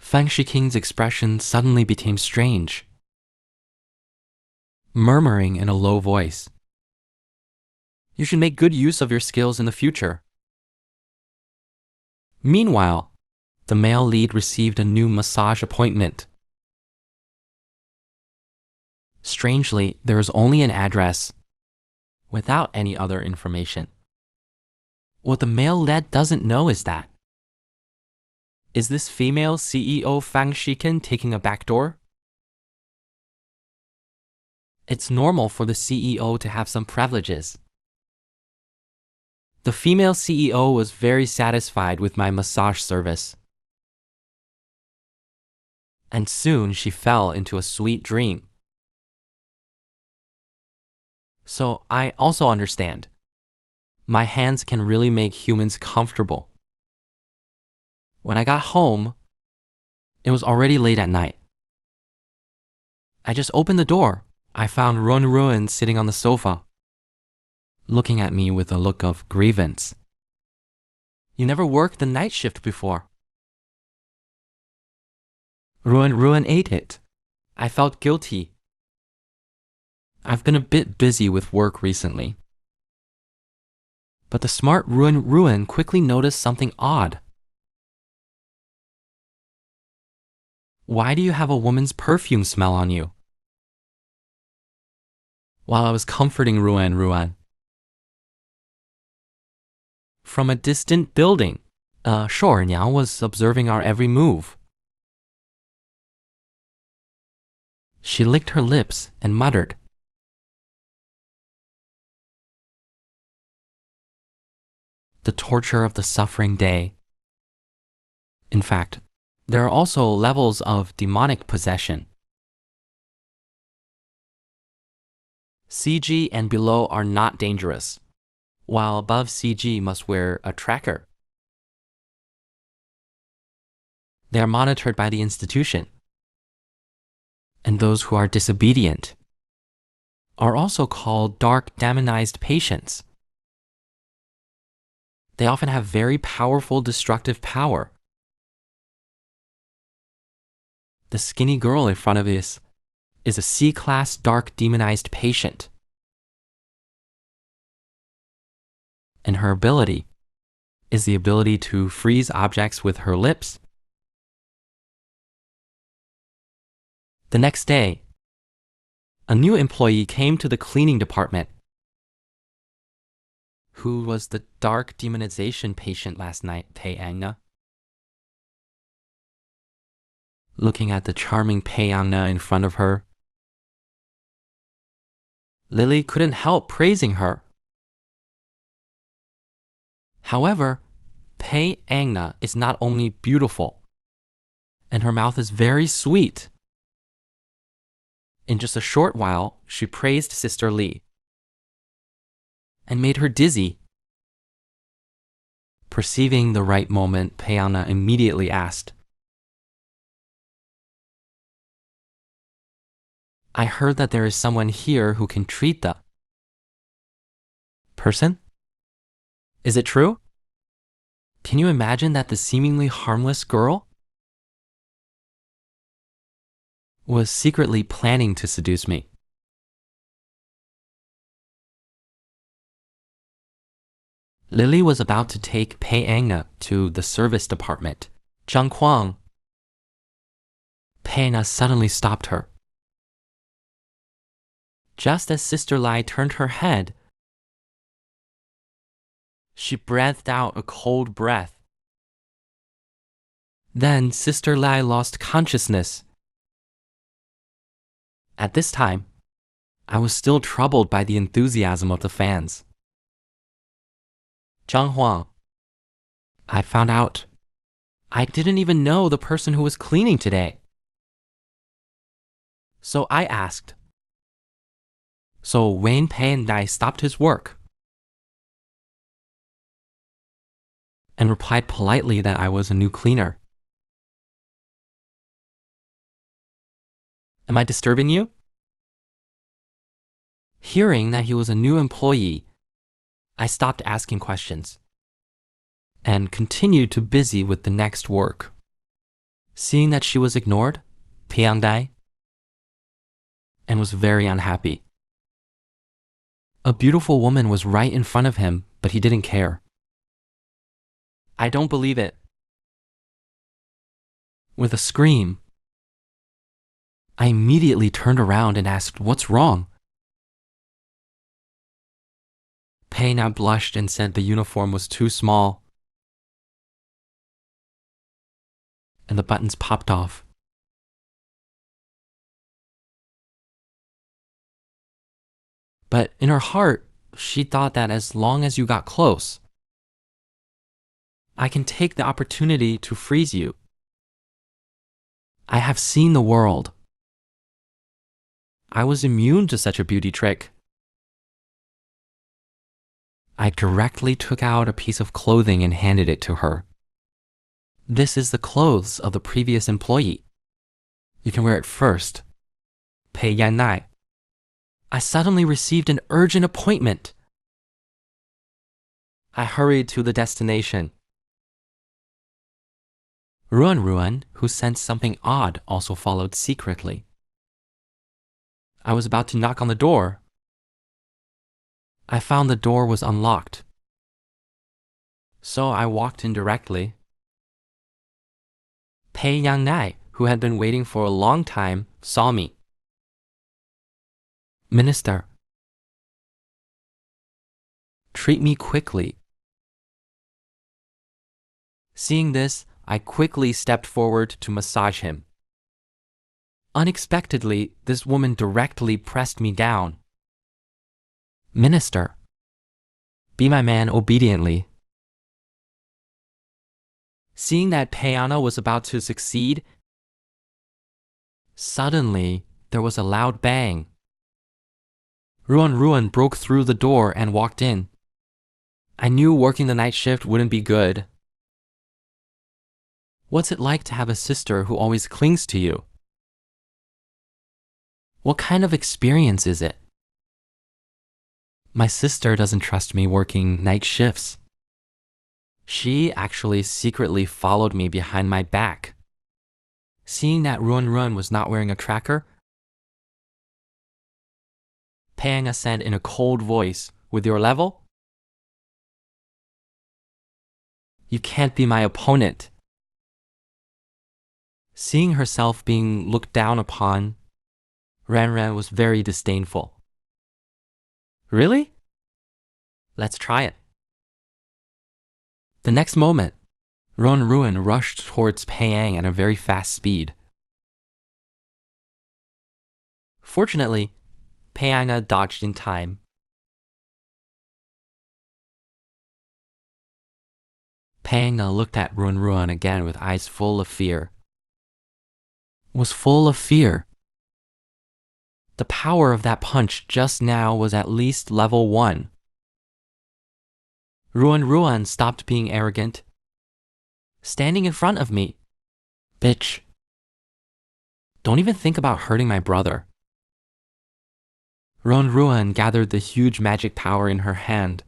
Fang Shiking's expression suddenly became strange, murmuring in a low voice. You should make good use of your skills in the future. Meanwhile, the male lead received a new massage appointment. Strangely, there is only an address, without any other information. What the male lead doesn't know is that, is this female CEO Fang Shiken taking a backdoor? It's normal for the CEO to have some privileges. The female CEO was very satisfied with my massage service. And soon she fell into a sweet dream. So I also understand. My hands can really make humans comfortable. When I got home, it was already late at night. I just opened the door. I found Ruan sitting on the sofa, looking at me with a look of grievance. You never worked the night shift before. Ruan ate it. I felt guilty. I've been a bit busy with work recently. But the smart Ruan quickly noticed something odd. Why do you have a woman's perfume smell on you? While I was comforting Ruan, from a distant building, Shou'erniang was observing our every move. She licked her lips and muttered. The torture of the suffering day. In fact, there are also levels of demonic possession. CG and below are not dangerous, while above CG must wear a tracker. They are monitored by the institution. And those who are disobedient are also called dark demonized patients. They often have very powerful destructive power. The skinny girl in front of us is a C-class dark demonized patient. And her ability is the ability to freeze objects with her lips. The next day, a new employee came to the cleaning department. Who was the dark demonization patient last night, Pei Angna? Looking at the charming Pei Angna in front of her, Lily couldn't help praising her. However, Pei Angna is not only beautiful, and her mouth is very sweet. In just a short while, she praised Sister Li and made her dizzy. Perceiving the right moment, Pei Angna immediately asked, I heard that there is someone here who can treat the person? Is it true? Can you imagine that the seemingly harmless girl was secretly planning to seduce me? Lily was about to take Pei Angna to the service department. Zhang Kuang. Pei Angna suddenly stopped her. Just as Sister Lai turned her head, she breathed out a cold breath. Then Sister Lai lost consciousness. At this time, I was still troubled by the enthusiasm of the fans. Zhang Huang, I found out I didn't even know the person who was cleaning today. So I asked, so Wayne Pei and I stopped his work and replied politely that I was a new cleaner. Am I disturbing you? Hearing that he was a new employee, I stopped asking questions and continued to busy with the next work. Seeing that she was ignored, Piangdai, and was very unhappy. A beautiful woman was right in front of him, but he didn't care. I don't believe it. With a scream, I immediately turned around and asked, "What's wrong?" Pei now blushed and said the uniform was too small, and the buttons popped off. But in her heart, she thought that as long as you got close, I can take the opportunity to freeze you. I have seen the world. I was immune to such a beauty trick. I directly took out a piece of clothing and handed it to her. This is the clothes of the previous employee. You can wear it first. Pei Yanai. I suddenly received an urgent appointment. I hurried to the destination. Ruan, who sensed something odd, also followed secretly. I was about to knock on the door. I found the door was unlocked. So I walked in directly. Pei Yangnai, who had been waiting for a long time, saw me. "Minister, treat me quickly." Seeing this, I quickly stepped forward to massage him. Unexpectedly, this woman directly pressed me down. "Minister, be my man obediently." Seeing that Peiana was about to succeed, suddenly there was a loud bang. Ruan broke through the door and walked in. I knew working the night shift wouldn't be good. What's it like to have a sister who always clings to you? What kind of experience is it? My sister doesn't trust me working night shifts. She actually secretly followed me behind my back. Seeing that Ruan was not wearing a tracker, Peianga said in a cold voice, "With your level, you can't be my opponent." Seeing herself being looked down upon, Ran was very disdainful. "Really? Let's try it." The next moment, Ruan rushed towards Peiang at a very fast speed. Fortunately, Peianga dodged in time. Peianga looked at Ruan again with eyes full of fear. Was full of fear. The power of that punch just now was at least level 1. Ruan stopped being arrogant, standing in front of me. "Bitch, don't even think about hurting my brother." Ruan gathered the huge magic power in her hand,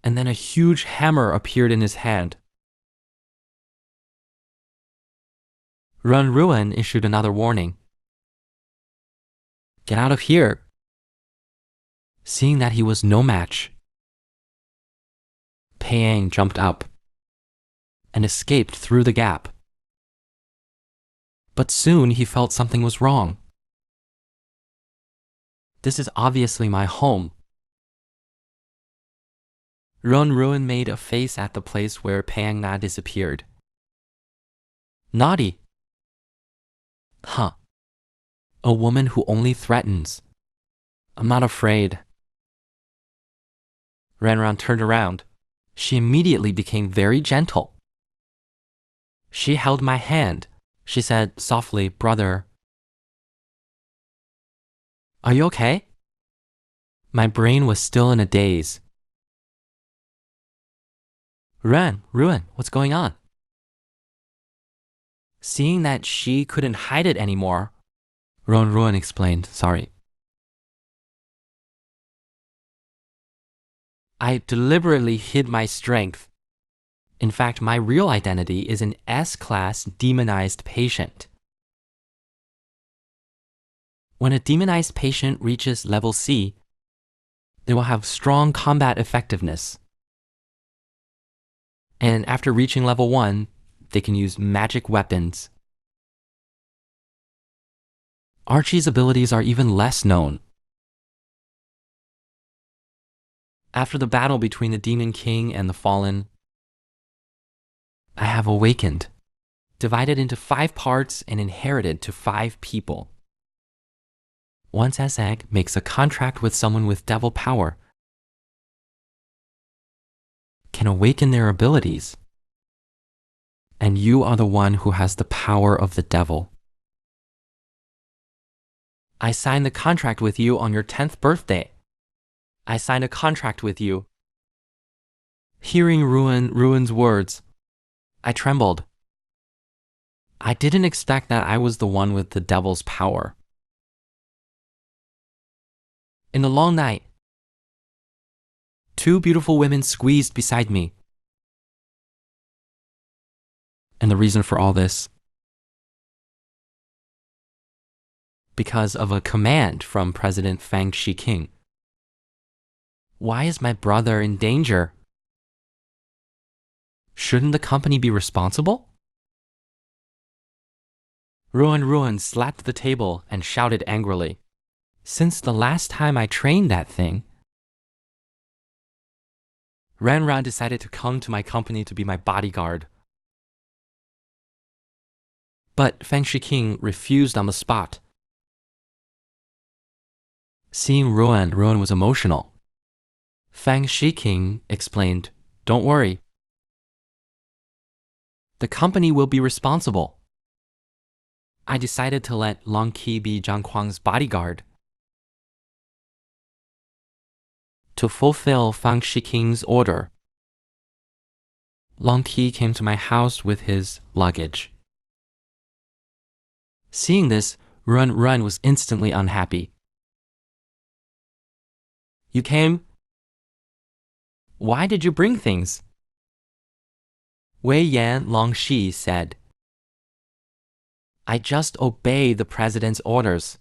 and then a huge hammer appeared in his hand. Ruan issued another warning. "Get out of here." Seeing that he was no match, Peiang jumped up and escaped through the gap. But soon he felt something was wrong. This is obviously my home. Ruan made a face at the place where Peiang disappeared. "Naughty." "Huh. A woman who only threatens. I'm not afraid." Ran turned around. She immediately became very gentle. She held my hand. She said softly, "Brother, are you okay?" My brain was still in a daze. Ruan, what's going on?" Seeing that she couldn't hide it anymore, Ruan explained, "Sorry. I deliberately hid my strength. In fact, my real identity is an S-class demonized patient. When a demonized patient reaches level C, they will have strong combat effectiveness. And after reaching level 1, they can use magic weapons. Archie's abilities are even less known. After the battle between the Demon King and the Fallen, I have awakened, divided into 5 parts and inherited to 5 people. Once S-Egg makes a contract with someone with devil power, can awaken their abilities, and you are the one who has the power of the devil. I signed the contract with you on your 10th birthday. I signed a contract with you. Hearing Ruin's words, I trembled. I didn't expect that I was the one with the devil's power. In the long night, 2 beautiful women squeezed beside me. And the reason for all this? Because of a command from President Fang Shiking. Why is my brother in danger? Shouldn't the company be responsible? Ruin slapped the table and shouted angrily. Since the last time I trained that thing, Ran decided to come to my company to be my bodyguard. But Fang Shiking refused on the spot. Seeing Ruin was emotional. Fang Shiking explained, "Don't worry. The company will be responsible." I decided to let Long Qi be Zhang Kuang's bodyguard. To fulfill Fang Shiking's order, Long Qi came to my house with his luggage. Seeing this, Run was instantly unhappy. "You came? Why did you bring things?" Wei Yan Longxi said, "I just obey the president's orders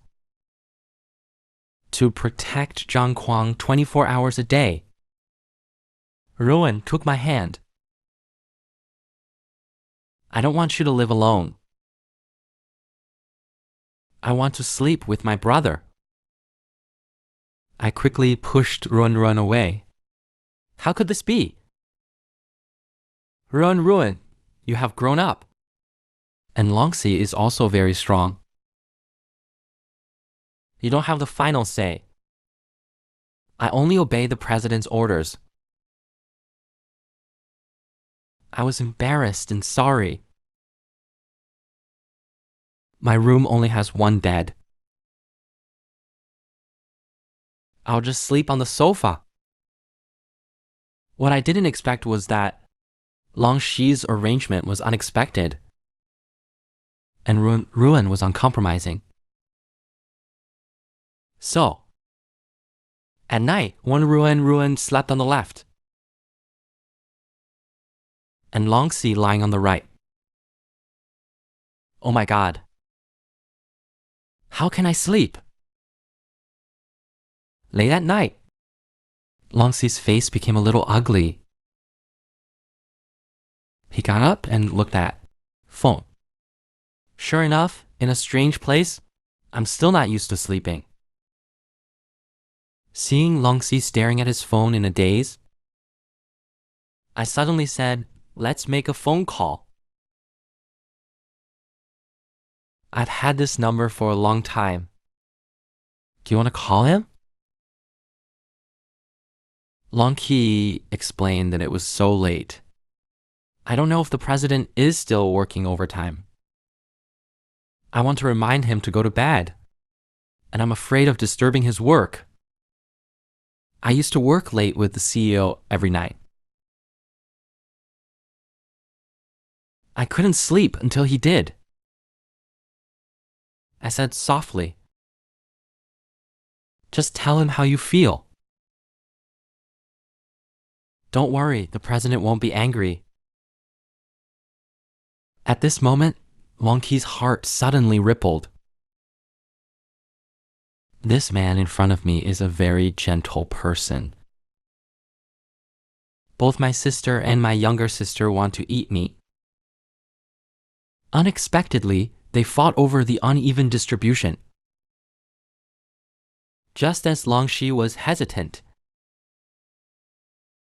to protect Zhang Kuang 24 hours a day." Ruin took my hand. "I don't want you to live alone. I want to sleep with my brother." I quickly pushed Ruin away. "How could this be? Ruin, you have grown up. And Longxi is also very strong. You don't have the final say. I only obey the president's orders." I was embarrassed and sorry. My room only has 1 bed. I'll just sleep on the sofa. What I didn't expect was that Longxi's arrangement was unexpected, and Ruin was uncompromising. So, at night, when Ruin slept on the left, and Longxi lying on the right. Oh my God. How can I sleep? Late at night, Longxi's face became a little ugly. He got up and looked at phone. Sure enough, in a strange place, I'm still not used to sleeping. Seeing Longxi staring at his phone in a daze, I suddenly said, "Let's make a phone call." I've had this number for a long time. Do you want to call him? Longqi explained that it was so late. I don't know if the president is still working overtime. I want to remind him to go to bed, and I'm afraid of disturbing his work. I used to work late with the CEO every night. I couldn't sleep until he did. I said softly, "Just tell him how you feel. Don't worry, the president won't be angry. At this moment, Wang Qi's heart suddenly rippled. This man in front of me is a very gentle person. Both my sister and my younger sister want to eat me. Unexpectedly, they fought over the uneven distribution. Just as Langshi was hesitant,